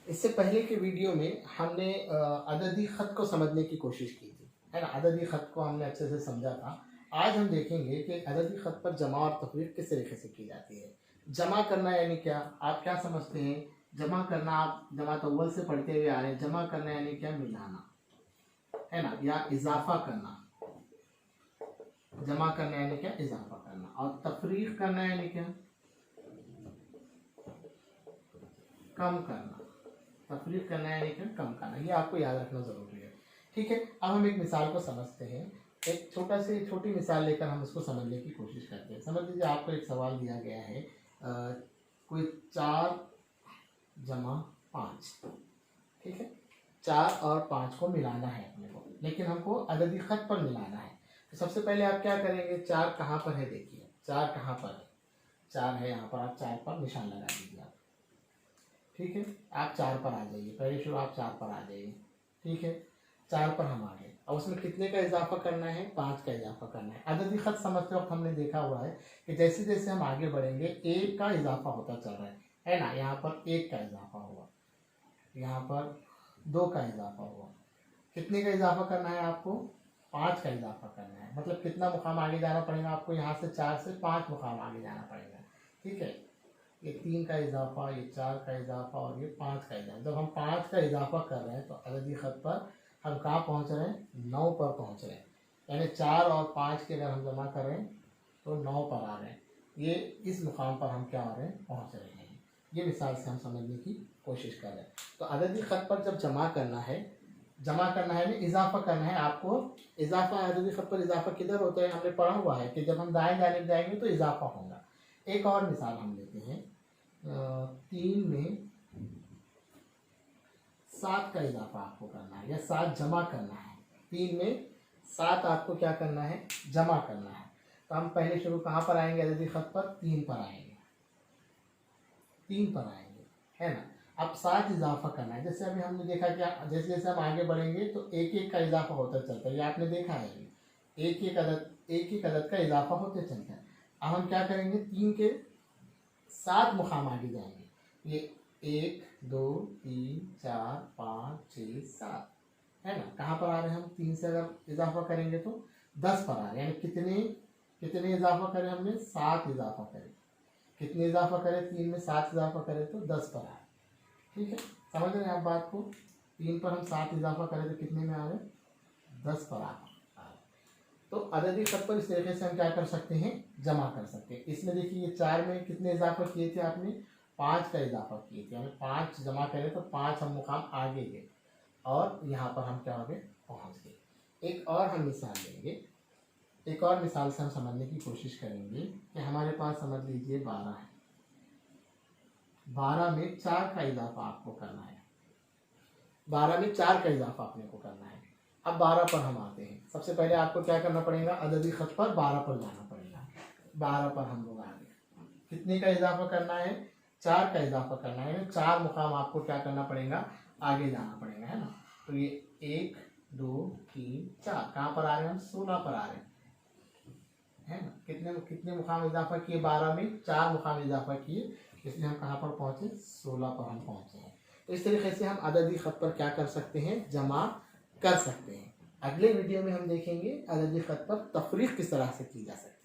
इससे पहले के वीडियो में हमने अददी ख़त को समझने की कोशिश की थी, है ना। अददी ख़त को हमने अच्छे से समझा था। आज हम देखेंगे कि अददी ख़त पर जमा और तफ़रीक़ किस तरीके से की जाती है। जमा करना यानी क्या, आप क्या समझते हैं? जमा करना आप जमात अव्वल से पढ़ते हुए आ रहे हैं। जमा करना यानी क्या? मिलाना, है ना, या इजाफा करना। जमा करना यानी क्या? इजाफा करना। और तफ़रीक़ करना यानी क्या? कम करना। तफरीक करना यानी कि कम करना। ये आपको याद रखना ज़रूरी है। ठीक है, अब हम एक मिसाल को समझते हैं। एक छोटी मिसाल लेकर हम उसको समझने की कोशिश करते हैं। समझ लीजिए आपको एक सवाल दिया गया है, कोई 4 जमा 5, ठीक है। 4 और 5 को मिलाना है अपने को, लेकिन हमको अददी ख़त पर मिलाना है। तो सबसे पहले आप क्या करेंगे? 4 कहाँ पर है? देखिए 4 कहाँ पर है? 4 है यहाँ पर। आप 4 पर निशान लगा दीजिए आप। ठीक है, आप 4 पर आ जाइए। पहले शुरू आप 4 पर आ जाइए। ठीक है, 4 पर हम आ गए। अब उसमें कितने का इजाफा करना है? 5 का इजाफा करना है। अददी ख़त समझते वक्त हमने देखा हुआ है कि जैसे जैसे हम आगे बढ़ेंगे 1 का इजाफा होता चल रहा है ना। यहाँ पर 1 का इजाफा हुआ, यहाँ पर 2 का इजाफा हुआ। कितने का इजाफा करना है आपको? 5 का इजाफा करना है। मतलब कितना मुकाम आगे जाना पड़ेगा आपको? यहाँ से 4 से 5 मुकाम आगे जाना पड़ेगा। ठीक है, ये 3 का इजाफा, ये 4 का इजाफा और ये 5 का इजाफा। जब हम 5 का इजाफा कर रहे हैं तो अददी ख़त पर हम कहाँ पहुँच रहे हैं? 9 पर पहुँच रहे हैं। यानी 4 और 5 के अगर हम जमा करें तो 9 पर आ रहे हैं। ये इस मुकाम पर हम क्या आ रहे हैं? पहुँच रहे हैं। ये मिसाल से हम समझने की कोशिश कर रहे हैं। तो अददी ख़त पर जब जमा करना है यानी इजाफा करना है आपको। इजाफा अददी ख़त पर इजाफा किधर होता है? हमने पढ़ा हुआ है कि जब हम दाएं जानिब जाएंगे तो इजाफा होगा। एक और मिसाल हम लेते हैं। 3 में 7 का इजाफा आपको करना है या 7 जमा करना है। 3 में 7 आपको क्या करना है? जमा करना है। तो हम पहले शुरू कहाँ पर आएंगे? अददी ख़त पर 3 पर आएंगे। 3 पर आएंगे, है ना। अब 7 इजाफा करना है। जैसे अभी हमने देखा कि जैसे जैसे हम आगे बढ़ेंगे तो एक एक का इजाफा होता चलता है। ये आपने देखा है, एक एक अदद का इजाफा होते चलता है। अब हम क्या करेंगे? 3 के 7 मुकाम आगे जाएंगे। ये 1 2 3 4 5 6 7, है ना। कहाँ पर आ रहे हैं हम? 3 से अगर इजाफा करेंगे तो 10 पर आ रहे हैं। यानी कितने इजाफा करें हमने? 7 इजाफा करें। कितने इजाफा करें? 3 में 7 इजाफा करें तो 10 पर आए। ठीक है, समझ रहे हैं आप बात को? 3 पर हम 7 इजाफा करें तो कितने में आ रहे? 10 पर आ रहे। तो अददी ख़त पर इस तरीके से हम क्या कर सकते हैं? जमा कर सकते हैं। इसमें देखिए ये 4 में कितने इजाफा किए थे आपने? 5 का इजाफा किए थे। हमें 5 जमा करें तो 5 हम मुकाम आगे गए और यहाँ पर हम क्या हो गए? पहुँच गए। एक और हम मिसाल लेंगे। एक और मिसाल से हम समझने की कोशिश करेंगे कि हमारे पास समझ लीजिए 12 है। 12 में 4 का इजाफा आपको करना है। 12 में 4 का इजाफा अपने को करना है। अब 12 पर हम आते हैं। सबसे पहले आपको क्या करना पड़ेगा? अददी ख़त पर 12 पर जाना पड़ेगा। 12 पर हम लोग आ गए। कितने का इजाफा करना है? 4 का इजाफा करना है। 4 मुकाम आपको क्या करना पड़ेगा? आगे जाना पड़ेगा, है ना। तो ये 1 2 3 4 कहाँ पर आ रहे हैं हम? 16 पर आ रहे हैं, है ना। कितने कितने मुकाम इजाफा किए? 12 में 4 मुकाम इजाफा किए, इसलिए हम कहाँ पर पहुँचे? 16 पर हम पहुँचे हैं। तो इस तरीके से हम अददी ख़त पर क्या कर सकते हैं? जमा कर सकते हैं। अगले वीडियो में हम देखेंगे अददी ख़त पर तफरीक़ किस तरह से की जा सकती है।